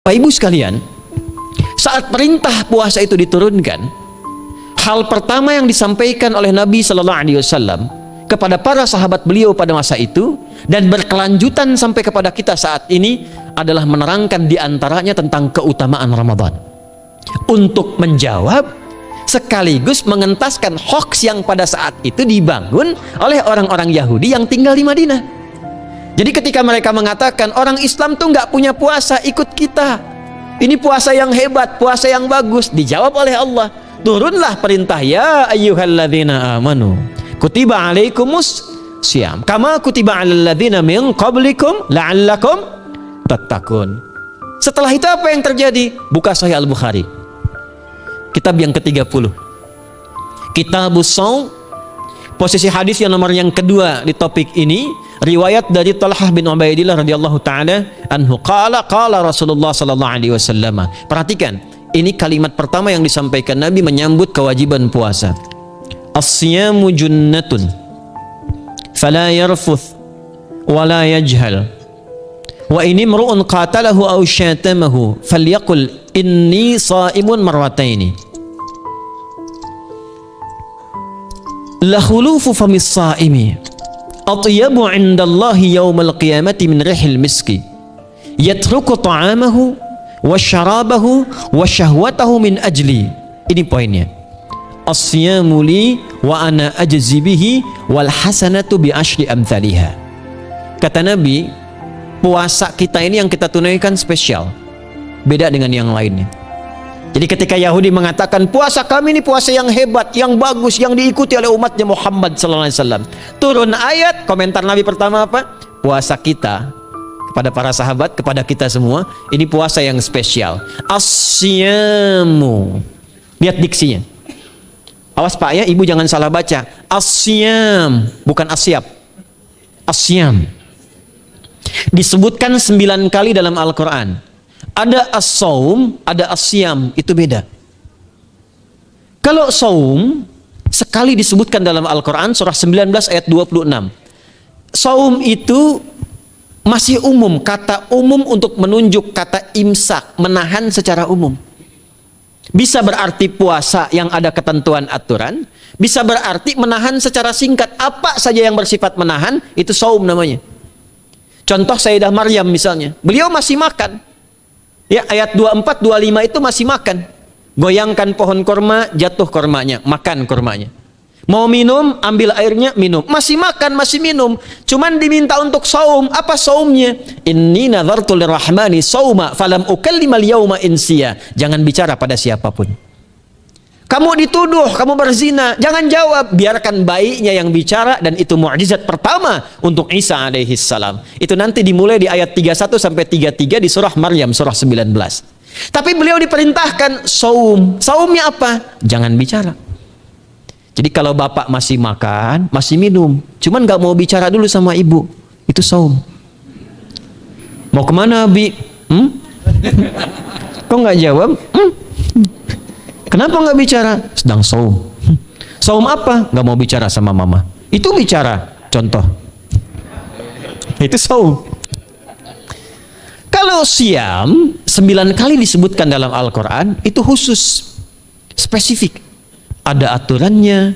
Bapak Ibu sekalian, saat perintah puasa itu diturunkan, hal pertama yang disampaikan oleh Nabi Shallallahu Alaihi Wasallam kepada para sahabat beliau pada masa itu dan berkelanjutan sampai kepada kita saat ini adalah menerangkan diantaranya tentang keutamaan Ramadan untuk menjawab sekaligus mengentaskan hoaks yang pada saat itu dibangun oleh orang-orang Yahudi yang tinggal di Madinah. Jadi ketika mereka mengatakan orang Islam tuh nggak punya puasa, ikut kita. Ini puasa yang hebat, puasa yang bagus. Dijawab oleh Allah, turunlah perintah, ya ayyuhalladzina amanu kutiba alaikumus syiyam kama kutiba alal ladzina min qablikum la'allakum tattaqun. Setelah itu apa yang terjadi? Buka Sahih Al-Bukhari, kitab yang ke-30, Kitabus Shaum, posisi hadis yang nomor yang kedua di topik ini, riwayat dari Talhah bin Ubaidillah radhiyallahu taala anhu qala Rasulullah sallallahu alaihi wasallam. Perhatikan, ini kalimat pertama yang disampaikan Nabi menyambut kewajiban puasa. As-siyamu junnatun fala yarfuth wala yajhal wa in imru'un qatalahu aw syatamahu falyaqul inni sha'imun marrataini. La khulufu famis sha'imi atyabu 'indallahi yaumal qiyamati min rihil miski yatruku ta'amahu wa syarabahu wa syahwatahu min ajli. Ini poinnya. As-siyamu li wa ana ajzi bihi wal hasanatu bi asyri amthaliha. Kata Nabi, puasa kita ini yang kita tunaikan spesial, beda dengan yang lainnya. Jadi ketika Yahudi mengatakan puasa kami ini puasa yang hebat, yang bagus, yang diikuti oleh umatnya Muhammad sallallahu alaihi wasallam, turun ayat, komentar Nabi pertama apa? Puasa kita kepada para sahabat, kepada kita semua, ini puasa yang spesial. As-siyamu. Lihat diksinya. Awas Pak ya, Ibu jangan salah baca. As-siyam, bukan asyab. As-siyam. Disebutkan 9 kali dalam Al-Quran. Ada as-saum, ada as-siyam, itu beda. Kalau saum sekali disebutkan dalam Al-Quran surah 19 ayat 26. Saum itu masih umum, kata umum untuk menunjuk kata imsak, menahan secara umum. Bisa berarti puasa yang ada ketentuan aturan, bisa berarti menahan secara singkat. Apa saja yang bersifat menahan, itu saum namanya. Contoh Sayyidah Maryam misalnya, beliau masih makan. Ya, ayat 24, 25 itu masih makan. Goyangkan pohon korma, jatuh kormanya, makan kormanya. Mau minum, ambil airnya, minum. Masih makan, masih minum. Cuman diminta untuk saum. Apa saumnya? Inni nadhartu lirrahmani sauma falam ukallimal yauma insiya. Jangan bicara pada siapapun. Kamu dituduh, kamu berzina, jangan jawab, biarkan bayinya yang bicara, dan itu mukjizat pertama untuk Isa alaihi salam. Itu nanti dimulai di ayat 31 sampai 33 di surah Maryam surah 19. Tapi beliau diperintahkan saum. Saumnya apa? Jangan bicara. Jadi kalau bapak masih makan, masih minum, cuman nggak mau bicara dulu sama ibu, itu saum. Mau kemana Bi? Kok nggak jawab? Kenapa nggak bicara? Sedang saum. Saum apa? Nggak mau bicara sama mama. Itu bicara. Contoh. Itu saum. Kalau siam 9 kali disebutkan dalam Al-Quran, itu khusus, spesifik. Ada aturannya,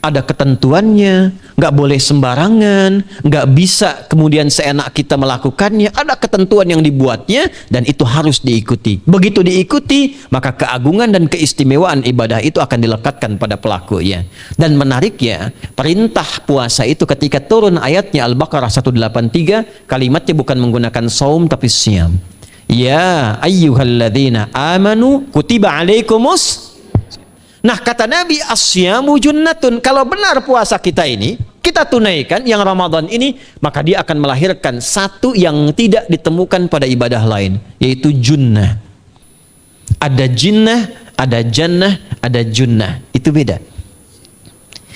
ada ketentuannya, nggak boleh sembarangan, nggak bisa kemudian seenak kita melakukannya, ada ketentuan yang dibuatnya, dan itu harus diikuti. Begitu diikuti, maka keagungan dan keistimewaan ibadah itu akan dilekatkan pada pelakunya. Dan menariknya, perintah puasa itu ketika turun ayatnya Al-Baqarah 183, kalimatnya bukan menggunakan saum tapi siyam. Ya ayyuhalladzina amanu kutiba alaikumus. Nah, kata Nabi, as-siyamu junnatun. Kalau benar puasa kita ini kita tunaikan yang Ramadan ini, maka dia akan melahirkan satu yang tidak ditemukan pada ibadah lain, yaitu junnah. Ada jinnah, ada jannah, ada junnah. Itu beda.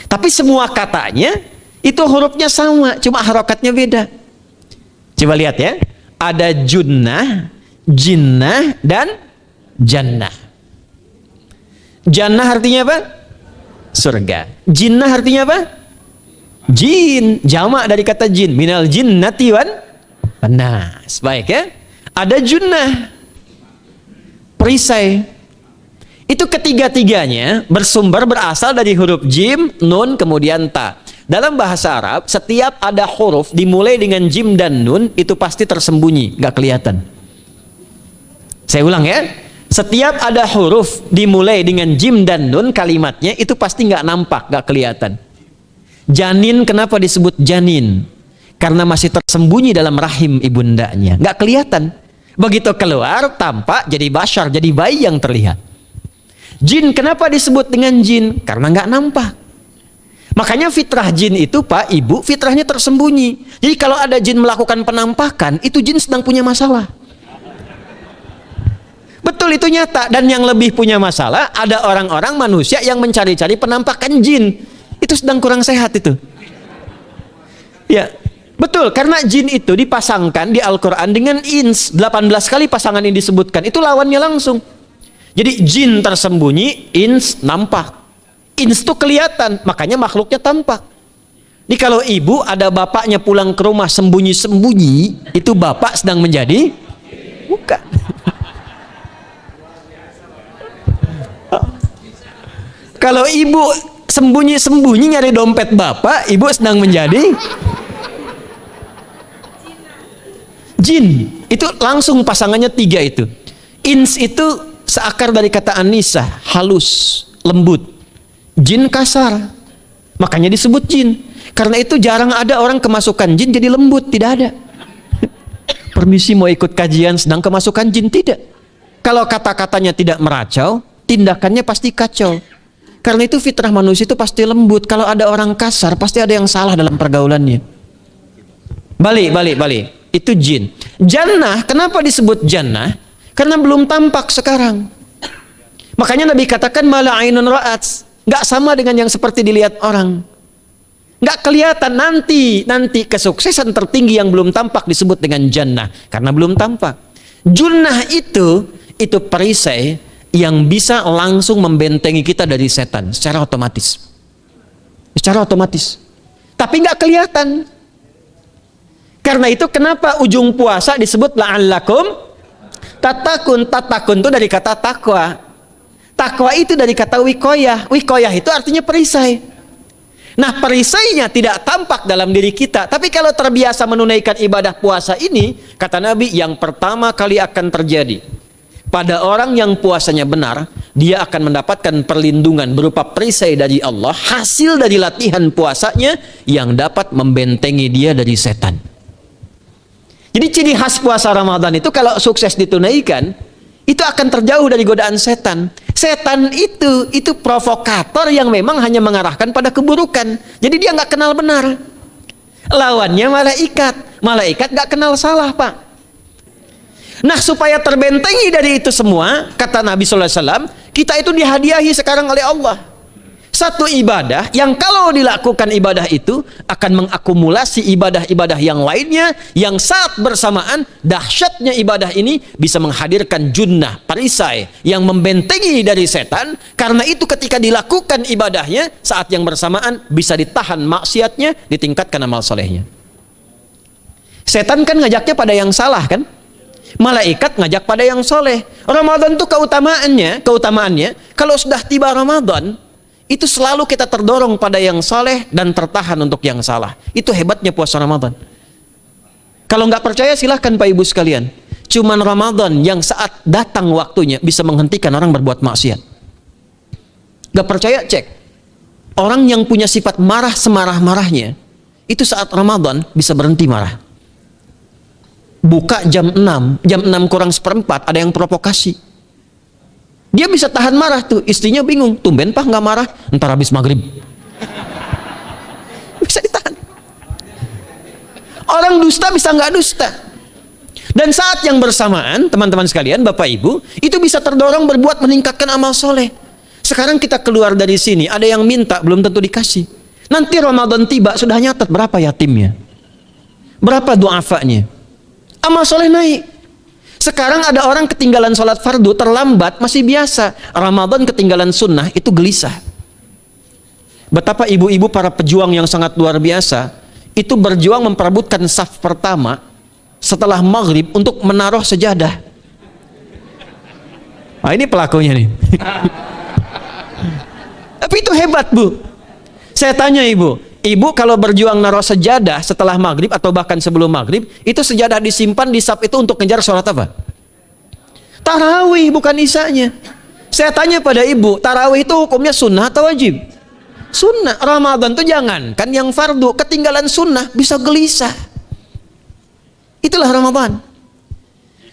Tapi semua katanya itu hurufnya sama, cuma harokatnya beda. Coba lihat ya. Ada junnah, jinnah, dan jannah. Jannah artinya apa? Surga. Jinnah artinya apa? Jin. Jamak dari kata jin. Minal jinnati wan nas. Baik ya. Ada junnah. perisai. Itu ketiga-tiganya berasal dari huruf jim, nun, kemudian ta. Dalam bahasa Arab, setiap ada huruf dimulai dengan jim dan nun, itu pasti tersembunyi, nggak kelihatan. Saya ulang ya. Setiap ada huruf dimulai dengan jim dan nun, kalimatnya itu pasti nggak nampak, nggak kelihatan. Janin, kenapa disebut janin? Karena masih tersembunyi dalam rahim ibundanya, nggak kelihatan. Begitu keluar, tampak jadi bashar, jadi bayi yang terlihat. Jin, kenapa disebut dengan jin? Karena nggak nampak. Makanya fitrah jin itu, Pak, Ibu, fitrahnya tersembunyi. Jadi kalau ada jin melakukan penampakan, itu jin sedang punya masalah. Betul, itu nyata. Dan yang lebih punya masalah, ada orang-orang manusia yang mencari-cari penampakan jin. Itu sedang kurang sehat itu. Ya, betul. Karena jin itu dipasangkan di Al-Quran dengan ins. 18 kali pasangan ini disebutkan. Itu lawannya langsung. Jadi jin tersembunyi, ins nampak. Ins itu kelihatan, makanya makhluknya tampak. Ini kalau ibu ada bapaknya pulang ke rumah sembunyi-sembunyi, itu bapak sedang menjadi bukan. Kalau ibu sembunyi-sembunyi nyari dompet bapak, ibu sedang menjadi jin. Itu langsung pasangannya 3 itu. Ins itu seakar dari kata anisa, halus, lembut. Jin kasar, makanya disebut jin. Karena itu jarang ada orang kemasukan jin jadi lembut, tidak ada. Permisi mau ikut kajian sedang kemasukan jin, tidak. Kalau kata-katanya tidak meracau, tindakannya pasti kacau. Karena itu fitrah manusia itu pasti lembut. Kalau ada orang kasar, pasti ada yang salah dalam pergaulannya. Balik. Itu jin. Jannah, kenapa disebut jannah? Karena belum tampak sekarang. Makanya Nabi katakan mala ainun ra'at, nggak sama dengan yang seperti dilihat orang. Nggak kelihatan. Nanti kesuksesan tertinggi yang belum tampak disebut dengan jannah, karena belum tampak. Junnah itu perisai yang bisa langsung membentengi kita dari setan secara otomatis. Tapi nggak kelihatan. Karena itu kenapa ujung puasa disebut la'allakum tatakun itu dari kata takwa. Takwa itu dari kata wikoyah. Wikoyah itu artinya perisai. Nah, perisainya tidak tampak dalam diri kita. Tapi kalau terbiasa menunaikan ibadah puasa ini, kata Nabi, yang pertama kali akan terjadi pada orang yang puasanya benar, dia akan mendapatkan perlindungan berupa perisai dari Allah, hasil dari latihan puasanya yang dapat membentengi dia dari setan. Jadi ciri khas puasa Ramadan itu kalau sukses ditunaikan, itu akan terjauh dari godaan setan. Setan itu provokator yang memang hanya mengarahkan pada keburukan. Jadi dia nggak kenal benar. Lawannya malaikat. Malaikat nggak kenal salah, Pak. Nah, supaya terbentengi dari itu semua, kata Nabi SAW, kita itu dihadiahi sekarang oleh Allah satu ibadah yang kalau dilakukan ibadah itu akan mengakumulasi ibadah-ibadah yang lainnya, yang saat bersamaan dahsyatnya ibadah ini bisa menghadirkan junnah, perisai yang membentengi dari setan. Karena itu ketika dilakukan ibadahnya, saat yang bersamaan bisa ditahan maksiatnya, ditingkatkan amal solehnya. Setan kan ngajaknya pada yang salah kan? Malaikat ngajak pada yang soleh. Ramadan itu keutamaannya kalau sudah tiba Ramadan, itu selalu kita terdorong pada yang soleh dan tertahan untuk yang salah. Itu hebatnya puasa Ramadan. Kalau nggak percaya silahkan Pak Ibu sekalian. Cuman Ramadan yang saat datang waktunya bisa menghentikan orang berbuat maksiat. Nggak percaya cek. Orang yang punya sifat marah semarah-marahnya, itu saat Ramadan bisa berhenti marah. Buka jam 6 kurang seperempat ada yang provokasi. Dia bisa tahan marah tuh, istrinya bingung, tumben Pak nggak marah, ntar habis maghrib. Bisa ditahan. Orang dusta bisa nggak dusta. Dan saat yang bersamaan, teman-teman sekalian, Bapak Ibu, itu bisa terdorong berbuat meningkatkan amal soleh. Sekarang kita keluar dari sini, ada yang minta, belum tentu dikasih. Nanti Ramadan tiba, sudah nyatat berapa yatimnya, berapa du'afanya, amal soleh naik. Sekarang ada orang ketinggalan sholat fardu terlambat masih biasa. Ramadan ketinggalan sunnah itu gelisah. Betapa ibu-ibu para pejuang yang sangat luar biasa itu berjuang memperebutkan saf pertama setelah maghrib untuk menaruh sejadah. Ah, ini pelakunya nih. Tapi itu hebat, Bu. Saya tanya ibu kalau berjuang naruh sejadah setelah maghrib atau bahkan sebelum maghrib, itu sejadah disimpan di saf itu untuk ngejar sholat apa? Tarawih, bukan isanya. Saya tanya pada ibu, tarawih itu hukumnya sunnah atau wajib? Sunnah. Ramadan tuh jangan kan yang fardu, ketinggalan sunnah bisa gelisah. Itulah Ramadan.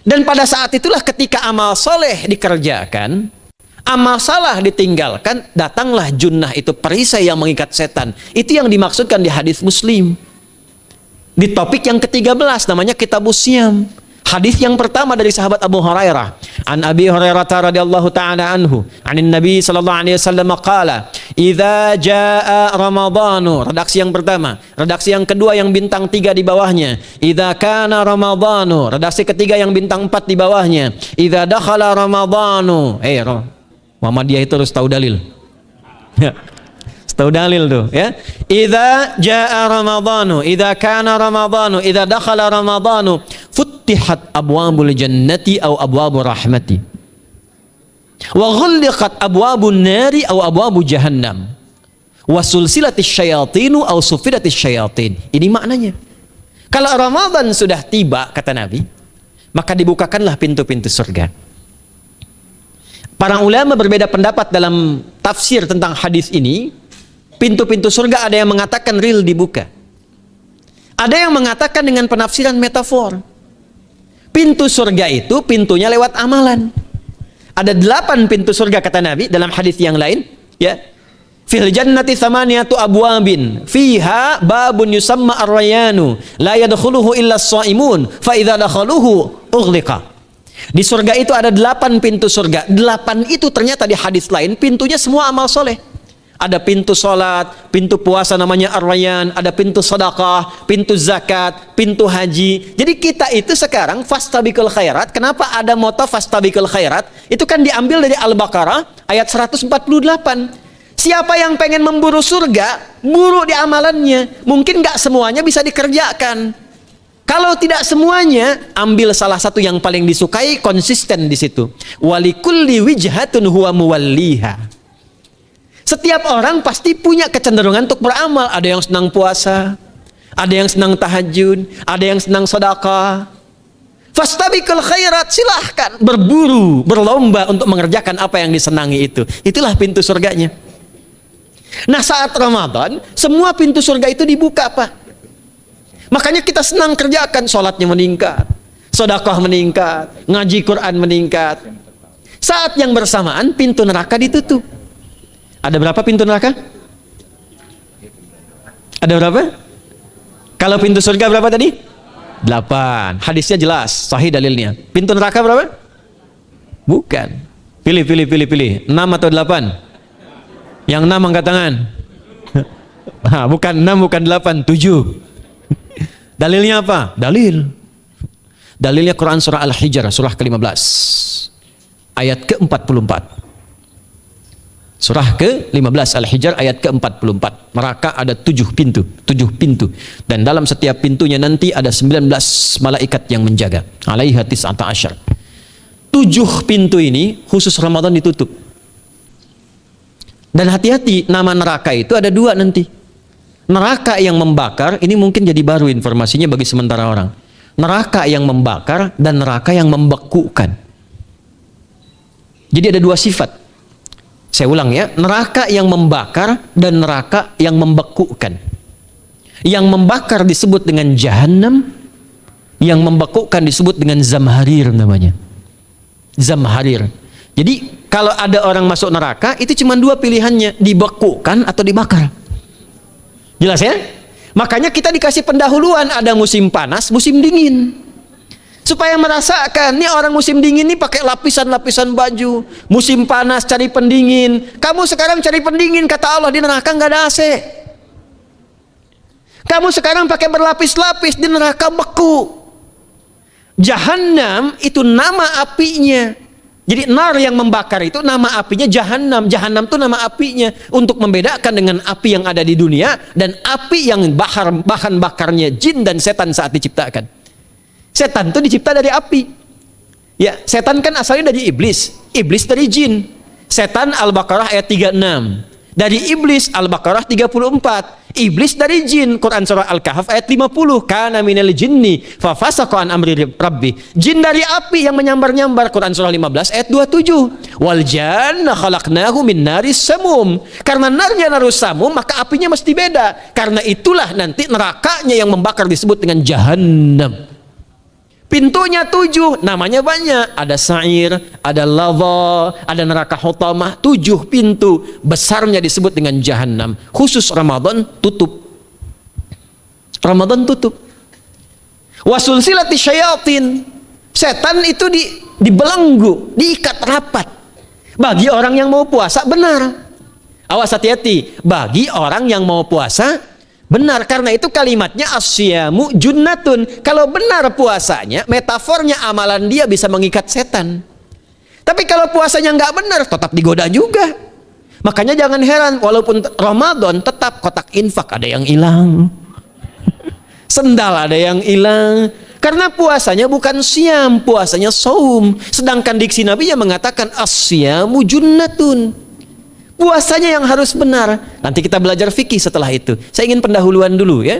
Dan pada saat itulah ketika amal soleh dikerjakan, amal salah ditinggalkan, datanglah junnah, itu perisai yang mengikat setan. Itu yang dimaksudkan di hadis Muslim. Di topik yang ke-13 namanya Kitabus Syam. Hadis yang pertama dari sahabat Abu Hurairah. An Abi Hurairah radhiyallahu ta'ala anhu, anin Nabi sallallahu alaihi wasallam qala, "Idza jaa Ramadhanu." Redaksi yang pertama. Redaksi yang kedua yang bintang 3 di bawahnya. "Idza kana Ramadhanu." Redaksi ketiga yang bintang 4 di bawahnya. "Idza dakhala Ramadhanu." Muhammadiyah itu harus tahu dalil. Ya. Tahu dalil tuh, ya. Idza jaa Ramadhanu, idza kana Ramadhanu, idza dakhala Ramadhanu, futtihat abwabul jannati aw abwabur rahmati. Wa ghulliqat abwabun nari aw abwabu jahannam. Wa sulsilatis syayatinu aw sufidatis syayatin. Ini maknanya. Kalau Ramadan sudah tiba, kata Nabi, maka dibukakanlah pintu-pintu surga. Para ulama berbeda pendapat dalam tafsir tentang hadis ini. Pintu-pintu surga ada yang mengatakan real dibuka. Ada yang mengatakan dengan penafsiran metafor. Pintu surga itu pintunya lewat amalan. Ada 8 pintu surga kata Nabi dalam hadis yang lain, ya. Fil jannati thamaniyatu abwabin fiha babun yusamma ar-rayanu la yadkhuluhu illa as-shaimun fa idza dakhaluhu ughliqa. Di surga itu ada 8 pintu surga. 8 itu ternyata di hadis lain pintunya semua amal soleh. Ada pintu sholat, pintu puasa namanya ar-rayyan, ada pintu sedekah, pintu zakat, pintu haji. Jadi kita itu sekarang fastabiqul khairat. Kenapa ada moto fastabiqul khairat? Itu kan diambil dari Al-Baqarah ayat 148. Siapa yang pengen memburu surga, buru di amalannya. Mungkin nggak semuanya bisa dikerjakan. Kalau tidak semuanya, ambil salah satu yang paling disukai, konsisten di situ. Walikulli wijhatun huwa muwalliha. Setiap orang pasti punya kecenderungan untuk beramal. Ada yang senang puasa, ada yang senang tahajud, ada yang senang sedekah. Fastabiqul khairat, silahkan berburu, berlomba untuk mengerjakan apa yang disenangi itu. Itulah pintu surganya. Nah, saat Ramadan, semua pintu surga itu dibuka, Pak. Makanya kita senang kerjakan, sholatnya meningkat, sedekah meningkat, ngaji Quran meningkat. Saat yang bersamaan pintu neraka ditutup. Ada berapa pintu neraka? Ada berapa? Kalau pintu surga berapa tadi? 8. Hadisnya jelas, sahih dalilnya. Pintu neraka berapa? Bukan. Pilih. 6 atau 8? Yang 6 angkat tangan. Bukan 6, bukan 8, 7. Dalilnya apa? Dalilnya Quran surah Al-Hijr, surah ke-15. Ayat ke-44. Surah ke-15 Al-Hijr ayat ke-44. Neraka ada 7 pintu. Dan dalam setiap pintunya nanti ada 19 malaikat yang menjaga. Alaiha tis'ata asyar. 7 pintu ini khusus Ramadan ditutup. Dan hati-hati, nama neraka itu ada 2 nanti. Neraka yang membakar, ini mungkin jadi baru informasinya bagi sementara orang. Neraka yang membakar dan neraka yang membekukan. Jadi ada 2 sifat. Saya ulang ya, neraka yang membakar dan neraka yang membekukan. Yang membakar disebut dengan Jahannam, yang membekukan disebut dengan Zamharir namanya. Zamharir. Jadi kalau ada orang masuk neraka, itu cuma 2 pilihannya, dibekukan atau dibakar. Jelas ya? Makanya kita dikasih pendahuluan, ada musim panas, musim dingin. Supaya merasakan, nih orang musim dingin nih pakai lapisan-lapisan baju. Musim panas cari pendingin. Kamu sekarang cari pendingin, kata Allah, di neraka nggak ada AC. Kamu sekarang pakai berlapis-lapis, di neraka beku. Jahannam itu nama apinya. Jadi nar yang membakar itu nama apinya Jahannam. Jahannam itu nama apinya untuk membedakan dengan api yang ada di dunia dan api yang bahan bakarnya jin dan setan saat diciptakan. Setan itu dicipta dari api. Ya, setan kan asalnya dari iblis, iblis dari jin. Setan Al-Baqarah ayat 36. Dari iblis Al-Baqarah 34. Iblis dari jin, Quran surah Al-Kahf ayat 50. Kana minal jinni fa fasaqa an amri rabbi. Jin dari api yang menyambar-nyambar, Quran surah 15 ayat 27. Wal janna khalaqnahu min naris samum. Karena narnya narus samum, maka apinya mesti beda. Karena itulah nanti nerakanya yang membakar disebut dengan jahannam. Pintunya 7, namanya banyak. Ada sa'ir, ada lava, ada neraka hutamah. 7 pintu, besarnya disebut dengan jahannam. Khusus Ramadan tutup. Ramadan tutup. Wasulsilati syayatin. Setan itu dibelenggu, diikat rapat. Bagi orang yang mau puasa benar. Awas hati-hati. Bagi orang yang mau puasa benar, karena itu kalimatnya asyamu junnatun. Kalau benar puasanya, metafornya amalan dia bisa mengikat setan. Tapi kalau puasanya nggak benar, tetap digoda juga. Makanya jangan heran, walaupun Ramadan tetap kotak infak ada yang hilang, sendal ada yang hilang. Karena puasanya bukan siam, puasanya saum. Sedangkan diksi Nabi yang mengatakan asyamu junnatun. Puasanya yang harus benar. Nanti kita belajar fikih setelah itu. Saya ingin pendahuluan dulu ya.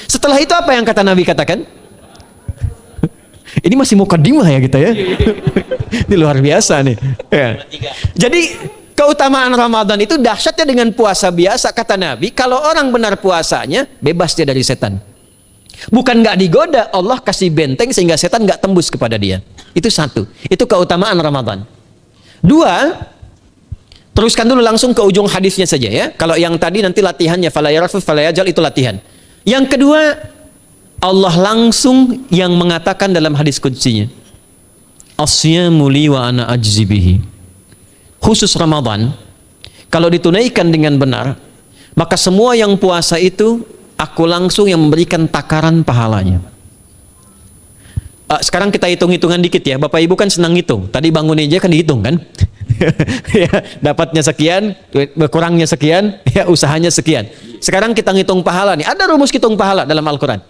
Setelah itu apa yang kata Nabi katakan? Ini masih mukadimah ya kita ya. Ini luar biasa nih. Ya. Jadi keutamaan Ramadan itu dahsyatnya dengan puasa biasa. Kata Nabi, kalau orang benar puasanya, bebas dia dari setan. Bukan nggak digoda, Allah kasih benteng sehingga setan nggak tembus kepada dia. Itu satu. Itu keutamaan Ramadan. 2, teruskan dulu langsung ke ujung hadisnya saja ya. Kalau yang tadi nanti latihannya fala yarfus fala yajal, itu latihan. Yang kedua, Allah langsung yang mengatakan dalam hadis qudsinya, asyamu li wa ana ajzi bihi. Khusus Ramadan, kalau ditunaikan dengan benar, maka semua yang puasa itu aku langsung yang memberikan takaran pahalanya. Sekarang kita hitung-hitungan dikit ya. Bapak Ibu kan senang hitung. Tadi bangun aja kan dihitung kan? Ya, dapatnya sekian, kurangnya sekian, ya usahanya sekian. Sekarang kita ngitung pahala nih. Ada rumus hitung pahala dalam Al-Quran.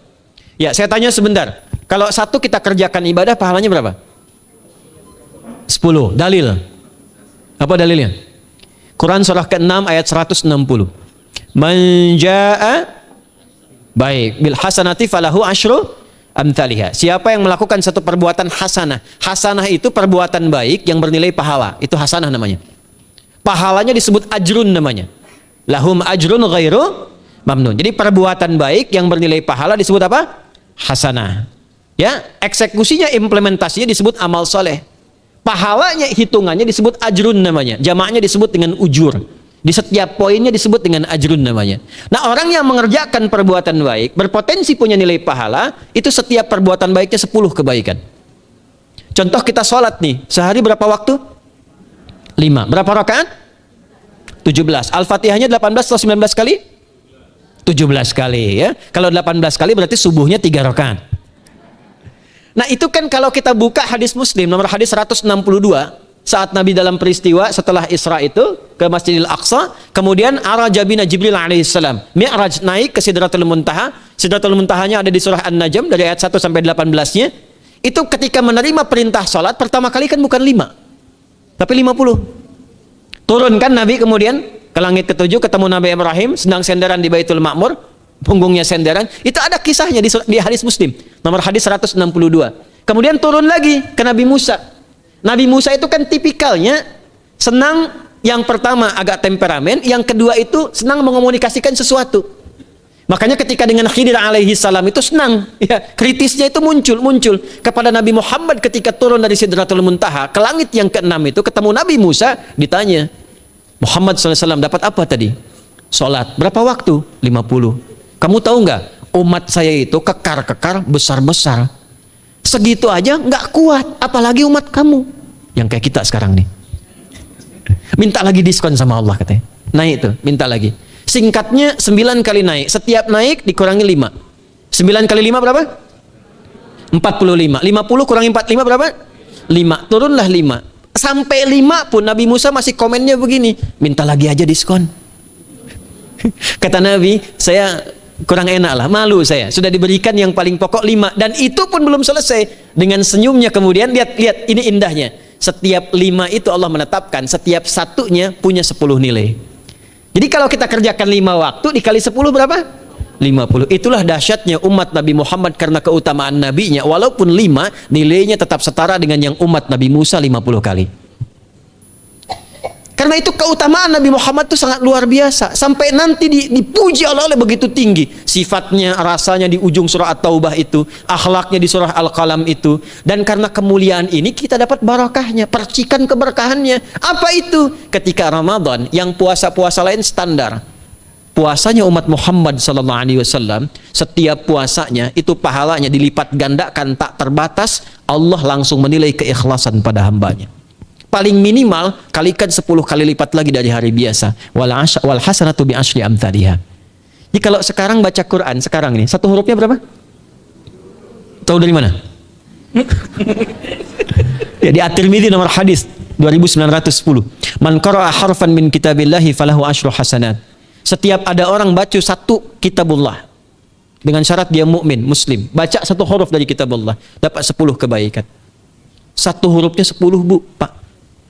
Ya, saya tanya sebentar. Kalau satu kita kerjakan ibadah, pahalanya berapa? 10. Dalil. Apa dalilnya? Quran surah ke-6 ayat 160. Man jaa baik bil hasanati falahu asyru amthaliha. Siapa yang melakukan satu perbuatan hasanah. Hasanah itu perbuatan baik yang bernilai pahala. Itu hasanah namanya. Pahalanya disebut ajrun namanya. Lahum ajrun ghairu mamnun. Jadi perbuatan baik yang bernilai pahala disebut apa? Hasanah. Ya, eksekusinya, implementasinya disebut amal soleh. Pahalanya, hitungannya disebut ajrun namanya. Jamaknya disebut dengan ujur. Di setiap poinnya disebut dengan ajrun namanya. Nah, orang yang mengerjakan perbuatan baik berpotensi punya nilai pahala, itu setiap perbuatan baiknya 10 kebaikan. Contoh kita sholat nih, sehari berapa waktu? 5. Berapa rakaat? 17. Al-Fatihahnya 18 atau 19 kali? 17 kali ya. Kalau 18 kali berarti subuhnya 3 rakaat. Nah, itu kan kalau kita buka hadis Muslim nomor hadis 162. Saat Nabi dalam peristiwa setelah Isra itu ke Masjidil Aqsa, kemudian araja bina Jibril alaihissalam, Mi'raj, naik ke Sidratul Muntaha. Sidratul Muntahanya ada di surah An-Najm dari ayat 1 sampai 18-nya. Itu ketika menerima perintah salat pertama kali kan bukan 5, tapi 50. Turun kan Nabi kemudian ke langit ke-7, ketemu Nabi Ibrahim sedang senderan di Baitul Ma'mur, punggungnya senderan. Itu ada kisahnya di hadis Muslim nomor hadis 162. Kemudian turun lagi ke Nabi Musa. Nabi Musa itu kan tipikalnya senang, yang pertama agak temperamen, yang kedua itu senang mengomunikasikan sesuatu. Makanya ketika dengan Khidir alaihi salam itu senang, ya, kritisnya itu muncul kepada Nabi Muhammad ketika turun dari Sidratul Muntaha ke langit yang ke-6 itu ketemu Nabi Musa, ditanya, Muhammad SAW dapat apa tadi? Sholat. Berapa waktu? 50. Kamu tahu nggak? Umat saya itu kekar-kekar besar-besar. Segitu aja nggak kuat, apalagi umat kamu yang kayak kita sekarang nih. Minta lagi diskon sama Allah katanya. Naik itu, minta lagi. Singkatnya 9 kali naik. Setiap naik dikurangi 5. 9 kali 5 berapa? 45. 50 kurangi 45 berapa? 5. Turunlah 5. Sampai 5 pun Nabi Musa masih komennya begini, minta lagi aja diskon. Kata Nabi, saya kurang enak lah, malu saya. Sudah diberikan yang paling pokok 5 dan itu pun belum selesai. Dengan senyumnya kemudian lihat ini indahnya. Setiap 5 itu Allah menetapkan setiap satunya punya 10 nilai. Jadi kalau kita kerjakan 5 waktu dikali 10 berapa? 50. Itulah dahsyatnya umat Nabi Muhammad karena keutamaan nabinya. Walaupun 5 nilainya tetap setara dengan yang umat Nabi Musa 50 kali. Karena itu keutamaan Nabi Muhammad itu sangat luar biasa. Sampai nanti dipuji Allah begitu tinggi. Sifatnya, rasanya di ujung surah At-Taubah itu. Akhlaknya di surah Al-Qalam itu. Dan karena kemuliaan ini kita dapat barakahnya. Percikan keberkahannya. Apa itu? Ketika Ramadan yang puasa-puasa lain standar. Puasanya umat Muhammad SAW, setiap puasanya itu pahalanya dilipat gandakan tak terbatas. Allah langsung menilai keikhlasan pada hambanya. Paling minimal kalikan 10 kali lipat lagi dari hari biasa. Wal hasanatu bi asyri amthaliha. Jadi kalau sekarang baca Quran sekarang ini satu hurufnya berapa? Tahu dari mana? Ya, di At-Tirmidzi nomor hadis 2910. Man qara'a harfan min kitabillahi falahu asyru hasanat. Setiap ada orang baca satu kitabullah dengan syarat dia mukmin, muslim, baca satu huruf dari kitabullah dapat 10 kebaikan. Satu hurufnya 10, Bu, Pak.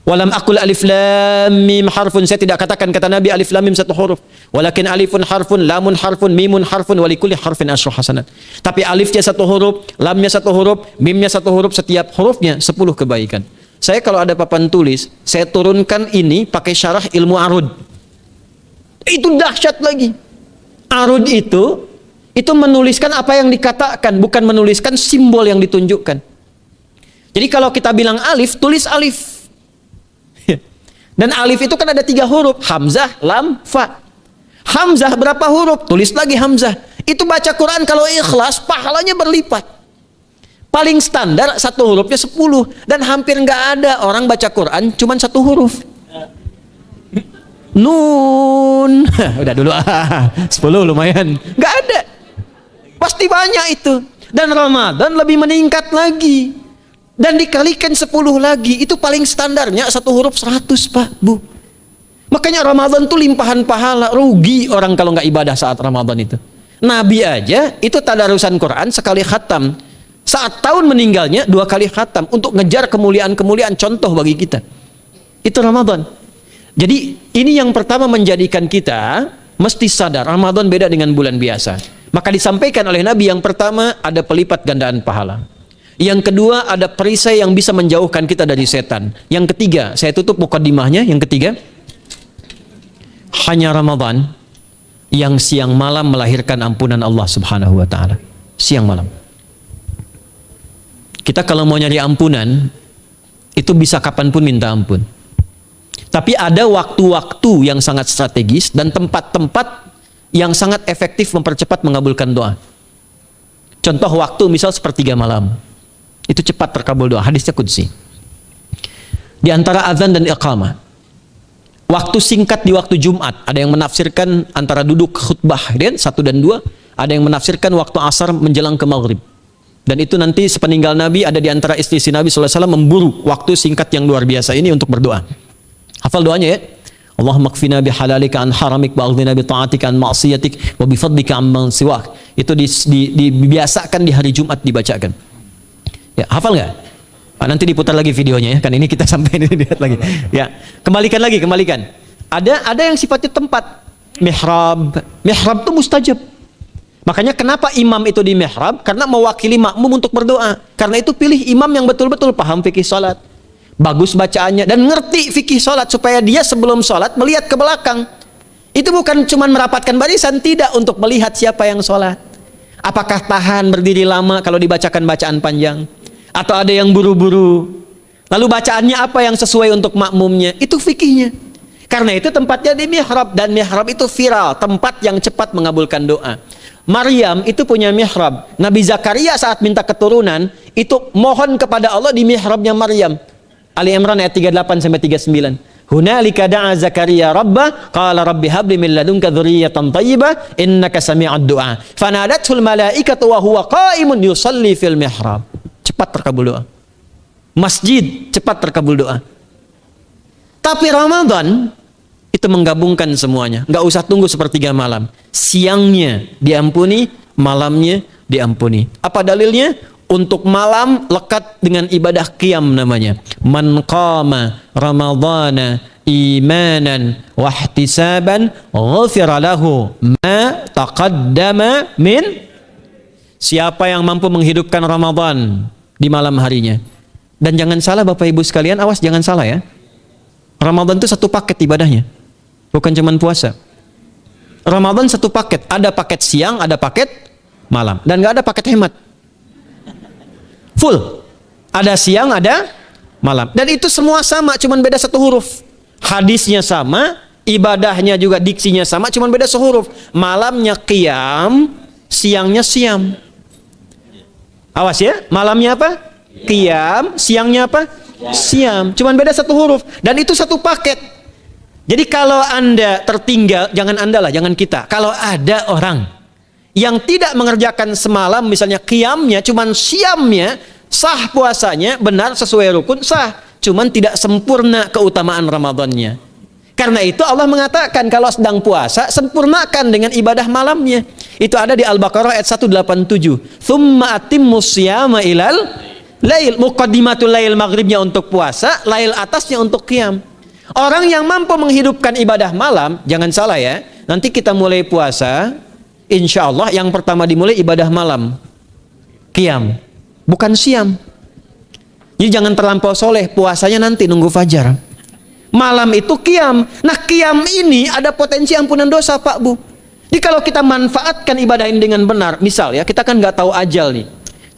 Walam aqul alif lam mim harfun, saya tidak katakan kata Nabi alif lam mim satu huruf, walakin alifun harfun, lamun harfun, mimun harfun, wa likulli harfin asyru hasanat. Tapi alifnya satu huruf, lamnya satu huruf, mimnya satu huruf, setiap hurufnya 10 kebaikan. Saya kalau ada papan tulis, saya turunkan ini pakai syarah ilmu arud. Itu dahsyat lagi. Arud itu menuliskan apa yang dikatakan, bukan menuliskan simbol yang ditunjukkan. Jadi kalau kita bilang alif, tulis alif. Dan alif itu kan ada 3 huruf, hamzah, lam, fa. Hamzah berapa huruf? Tulis lagi hamzah. Itu baca Quran kalau ikhlas, pahalanya berlipat. Paling standar satu hurufnya 10. Dan hampir nggak ada orang baca Quran cuman satu huruf. Nun. Udah dulu 10 lumayan. Nggak ada. Pasti banyak itu. Dan Ramadan lebih meningkat lagi. Dan dikalikan 10 lagi, itu paling standarnya satu huruf 100, Pak, Bu. Makanya Ramadan tuh limpahan pahala. Rugi orang kalau nggak ibadah saat Ramadan itu. Nabi aja itu tadarusan Quran sekali khatam. Saat tahun meninggalnya 2 kali khatam untuk ngejar kemuliaan-kemuliaan contoh bagi kita. Itu Ramadan. Jadi ini yang pertama menjadikan kita mesti sadar Ramadan beda dengan bulan biasa. Maka disampaikan oleh Nabi yang pertama ada pelipat gandaan pahala. Yang kedua ada perisai yang bisa menjauhkan kita dari setan. Yang ketiga, saya tutup mukadimahnya. Yang ketiga, hanya Ramadan yang siang malam melahirkan ampunan Allah Subhanahu wa taala. Siang malam. Kita kalau mau nyari ampunan itu bisa kapanpun minta ampun. Tapi ada waktu-waktu yang sangat strategis dan tempat-tempat yang sangat efektif mempercepat mengabulkan doa. Contoh waktu misal sepertiga malam. Itu cepat terkabul doa, hadisnya qudsi. Di antara azan dan iqamah. Waktu singkat di waktu Jumat, ada yang menafsirkan antara duduk khutbah dan 1 dan 2, ada yang menafsirkan waktu asar menjelang ke maghrib. Dan itu nanti sepeninggal Nabi ada di antara istri Nabi SAW memburu waktu singkat yang luar biasa ini untuk berdoa. Hafal doanya ya. Allahumma kfina bihalalika an haramik wa aghdina bi ta'atika an ma'siyatik wa bi fadlika amman siwak. Itu dibiasakan di hari Jumat dibacakan. Ya, hafal nggak? Nanti diputar lagi videonya ya, kan ini kita sampai ini lihat lagi. Ya, kembalikan. Ada yang sifatnya tempat. Mihrab itu mustajab. Makanya kenapa imam itu di mihrab? Karena mewakili makmum untuk berdoa. Karena itu pilih imam yang betul-betul paham fikih salat, bagus bacaannya dan ngerti fikih salat supaya dia sebelum salat melihat ke belakang. Itu bukan cuma merapatkan barisan, tidak, untuk melihat siapa yang salat. Apakah tahan berdiri lama kalau dibacakan bacaan panjang? Atau ada yang buru-buru? Lalu bacaannya apa yang sesuai untuk makmumnya? Itu fikihnya. Karena itu tempatnya di mihrab. Dan mihrab itu viral, tempat yang cepat mengabulkan doa. Maryam itu punya mihrab. Nabi Zakaria saat minta keturunan, itu mohon kepada Allah di mihrabnya Maryam. Ali Imran ayat 38-39. Hunalika da'a Zakaria rabbah qala rabbi habli min ladunka dzurriyyatan thayyibah innaka sami'ud du'a. Fanadatul malaikatu wa huwa qa'imun yusalli fil mihrab. Cepat terkabul doa. Masjid cepat terkabul doa. Tapi Ramadan itu Itu menggabungkan semuanya. Nggak usah tunggu sepertiga malam. Siangnya diampuni, malamnya diampuni. Apa dalilnya? Untuk malam lekat dengan ibadah qiyam namanya. Man qama ramadhana imanan wahtisaban ghufira lahu ma taqaddama min. Siapa yang mampu menghidupkan Ramadan di malam harinya. Dan jangan salah Bapak Ibu sekalian, awas jangan salah ya. Ramadan itu satu paket ibadahnya. Bukan cuma puasa. Ramadan satu paket. Ada paket siang, ada paket malam. Dan nggak ada paket hemat. Full. Ada siang, ada malam. Dan itu semua sama, cuman beda satu huruf. Hadisnya sama, ibadahnya juga diksinya sama, cuman beda sehuruf. Malamnya qiyam, siangnya siam. Awas ya, malamnya apa? Qiyam, siangnya apa? Siam. Cuman beda satu huruf. Dan itu satu paket. Jadi kalau Anda tertinggal, jangan Anda lah, jangan kita. Kalau ada orang yang tidak mengerjakan semalam, misalnya qiyamnya, cuman siamnya, sah puasanya, benar sesuai rukun, sah. Cuman tidak sempurna keutamaan Ramadannya. Karena itu Allah mengatakan kalau sedang puasa, sempurnakan dengan ibadah malamnya. Itu ada di Al-Baqarah ayat 187. Tsumma atimmus siyama ilal lail. Muqaddimatul lail, maghribnya untuk puasa, lail atasnya untuk qiyam. Orang yang mampu menghidupkan ibadah malam, jangan salah ya, nanti kita mulai puasa, insya Allah yang pertama dimulai ibadah malam, qiyam, bukan siam. Jadi jangan terlampau soleh, puasanya nanti nunggu fajar. Malam itu qiyam. Nah qiyam ini ada potensi ampunan dosa Pak Bu. Jadi kalau kita manfaatkan ibadah ini dengan benar, misal ya, kita kan nggak tahu ajal nih.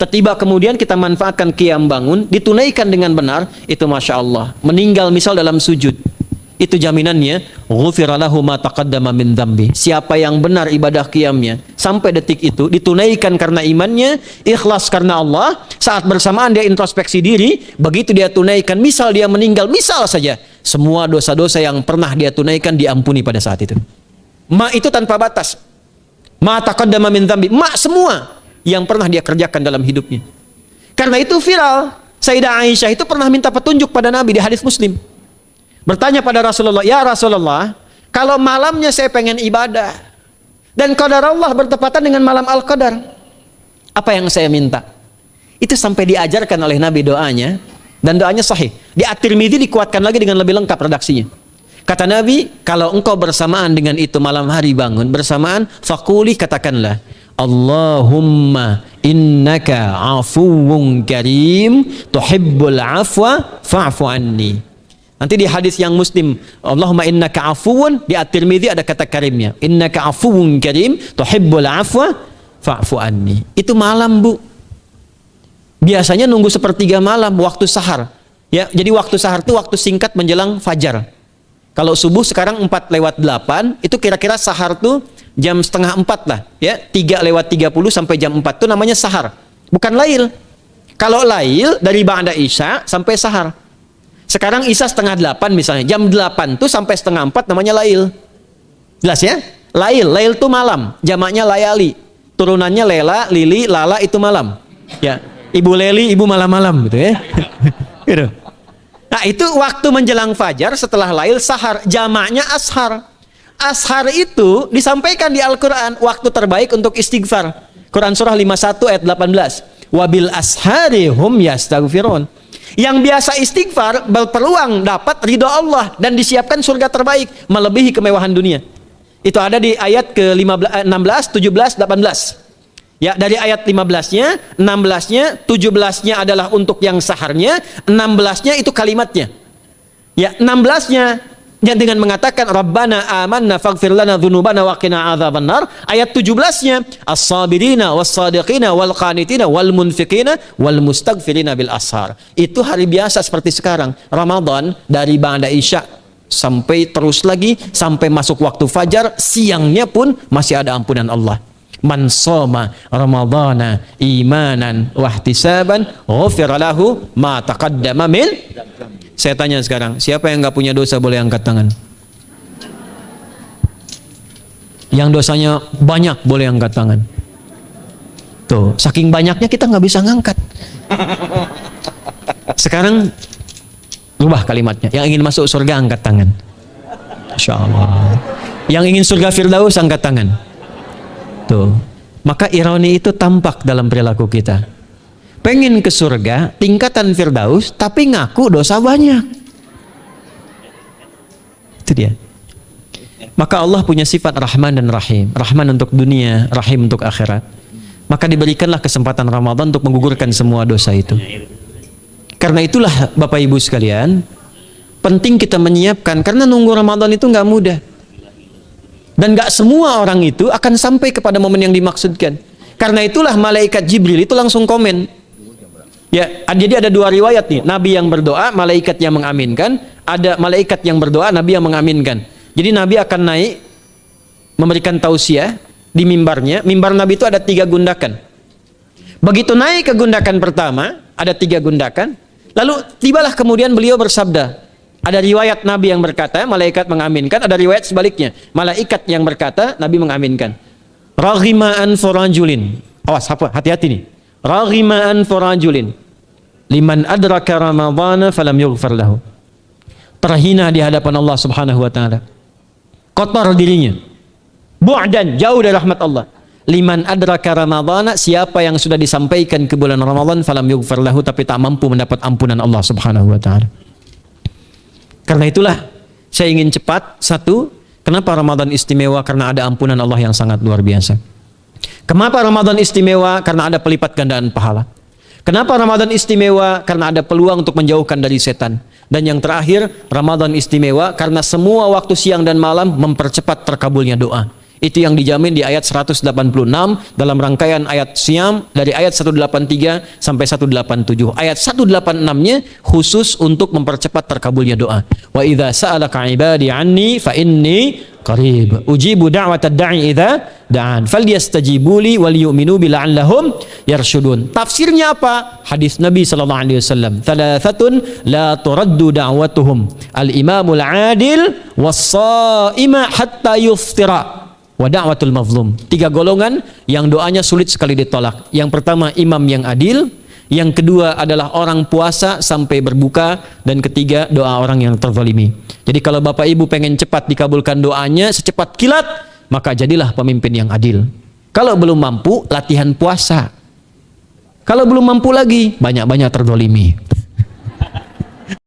Tiba kemudian kita manfaatkan qiyam bangun, ditunaikan dengan benar, itu Masya Allah. Meninggal misal dalam sujud, itu jaminannya, ghufira lahu ma taqaddama min dzambi. Siapa yang benar ibadah qiyamnya, sampai detik itu, ditunaikan karena imannya, ikhlas karena Allah, saat bersamaan dia introspeksi diri, begitu dia tunaikan, misal dia meninggal, misal saja, semua dosa-dosa yang pernah dia tunaikan diampuni pada saat itu. Ma itu tanpa batas. Ma taqaddama min dzambi, ma semua yang pernah dia kerjakan dalam hidupnya. Karena itu viral. Sayyidah Aisyah itu pernah minta petunjuk pada Nabi di hadis Muslim. Bertanya pada Rasulullah, "Ya Rasulullah, kalau malamnya saya pengen ibadah dan qadar Allah bertepatan dengan malam Al-Qadar, apa yang saya minta?" Itu sampai diajarkan oleh Nabi doanya, dan doanya sahih. Di At-Tirmidzi dikuatkan lagi dengan lebih lengkap redaksinya. Kata Nabi, kalau engkau bersamaan dengan itu malam hari bangun, bersamaan, faquli, katakanlah, Allahumma innaka afuwun karim tuhibbul afwa fa'fu anni. Nanti di hadis yang Muslim, Allahumma innaka afuwun, di At-Tirmidzi ada kata karimnya, innaka afuwun karim tuhibbul afwa fa'fu anni. Itu malam Bu. Biasanya nunggu sepertiga malam, waktu sahar ya. Jadi waktu sahar itu waktu singkat menjelang fajar. Kalau subuh sekarang 4:08, itu kira-kira sahar tuh jam setengah 4 lah ya, 3:30 sampai jam 4 itu namanya sahar, bukan lail. Kalau lail dari ba'da isya sampai sahar. Sekarang isya setengah 8 misalnya, jam 8 tuh sampai setengah 4 namanya lail. Jelas ya? Lail tuh malam, jamaknya layali, turunannya lela, lili, lala, itu malam ya. Ibu Leli, ibu malam-malam gitu ya. Gitu. Nah itu waktu menjelang fajar setelah lail, sahar, jamaknya ashar. Ashar itu disampaikan di Al-Quran, waktu terbaik untuk istighfar. Quran surah 51 ayat 18. Wabil ashari hum yastaghfirun. Yang biasa istighfar berpeluang dapat ridho Allah dan disiapkan surga terbaik, melebihi kemewahan dunia. Itu ada di ayat ke-16, 17, 18. Ya, dari ayat 15-nya, 16-nya, 17-nya adalah untuk yang saharnya, 16-nya itu kalimatnya. Ya, 16-nya yang dengan mengatakan Rabbana amanna faghfir lana dzunubana wa qina adzabannar. Ayat 17-nya as-sabirina was-sadiqina wal qanitina wal munfiqina wal mustaghfirina bil ashar. Itu hari biasa seperti sekarang, Ramadan, dari ba'da isya sampai terus lagi sampai masuk waktu fajar, siangnya pun masih ada ampunan Allah. Man shoma ramadhana imanan wahtisaban ghufira lahu ma taqaddama min. Saya tanya sekarang, siapa yang nggak punya dosa boleh angkat tangan? Yang dosanya banyak boleh angkat tangan. Tuh, saking banyaknya kita nggak bisa ngangkat. Sekarang rubah kalimatnya, yang ingin masuk surga angkat tangan. Masya Allah. Yang ingin surga Firdaus angkat tangan. Tuh. Maka ironi itu tampak dalam perilaku kita. Pengen ke surga, tingkatan Firdaus, tapi ngaku dosa banyak. Itu dia. Maka Allah punya sifat Rahman dan Rahim. Rahman untuk dunia, Rahim untuk akhirat. Maka diberikanlah kesempatan Ramadan untuk menggugurkan semua dosa itu. Karena itulah Bapak Ibu sekalian, penting kita menyiapkan, karena nunggu Ramadan itu nggak mudah. Dan nggak semua orang itu akan sampai kepada momen yang dimaksudkan. Karena itulah malaikat Jibril itu langsung komen. Ya, jadi ada dua riwayat nih. Nabi yang berdoa, malaikat yang mengaminkan. Ada malaikat yang berdoa, Nabi yang mengaminkan. Jadi Nabi akan naik memberikan tausiah di mimbarnya. Mimbar Nabi itu ada 3 gundakan. Begitu naik ke gundakan pertama, ada 3 gundakan. Lalu tibalah kemudian beliau bersabda. Ada riwayat Nabi yang berkata, malaikat mengaminkan. Ada riwayat sebaliknya, malaikat yang berkata, Nabi mengaminkan. Raghima anfu rajulin. Awas, hati-hati nih. Raghima anfu rajulin liman adraka ramadhana falam yughfar lahu. Terhina di hadapan Allah Subhanahu wa taala. Kotor dirinya. Bu'dan, jauh dari rahmat Allah. Liman adraka ramadhana, siapa yang sudah disampaikan ke bulan Ramadan falam yughfar lahu, tapi tak mampu mendapat ampunan Allah Subhanahu wa taala. Karena itulah saya ingin cepat. Satu, kenapa Ramadan istimewa? Karena ada ampunan Allah yang sangat luar biasa. Kenapa Ramadan istimewa? Karena ada pelipat gandaan pahala. Kenapa Ramadan istimewa? Karena ada peluang untuk menjauhkan dari setan. Dan yang terakhir, Ramadan istimewa karena semua waktu siang dan malam mempercepat terkabulnya doa. Itu yang dijamin di ayat 186 dalam rangkaian ayat Siyam dari ayat 183 sampai 187. Ayat 186-nya khusus untuk mempercepat terkabulnya doa. Wa idza sa'alaka 'ibadi 'anni fa inni qarib ujibu da'watad da'i idza da'an falyastajibu li wal yu'minu bi la'allahum yarshudun. Tafsirnya apa? Hadis Nabi sallallahu alaihi wasallam, "Thalathatun la turaddu da'watuhum al-imamul 'adil was-sha'ima hatta yuftira." Wa da'watul mazlum. 3 golongan yang doanya sulit sekali ditolak. Yang pertama, imam yang adil. Yang kedua adalah orang puasa sampai berbuka. Dan ketiga, doa orang yang terzalimi. Jadi kalau Bapak Ibu pengen cepat dikabulkan doanya secepat kilat, maka jadilah pemimpin yang adil. Kalau belum mampu, latihan puasa. Kalau belum mampu lagi, banyak-banyak terzalimi.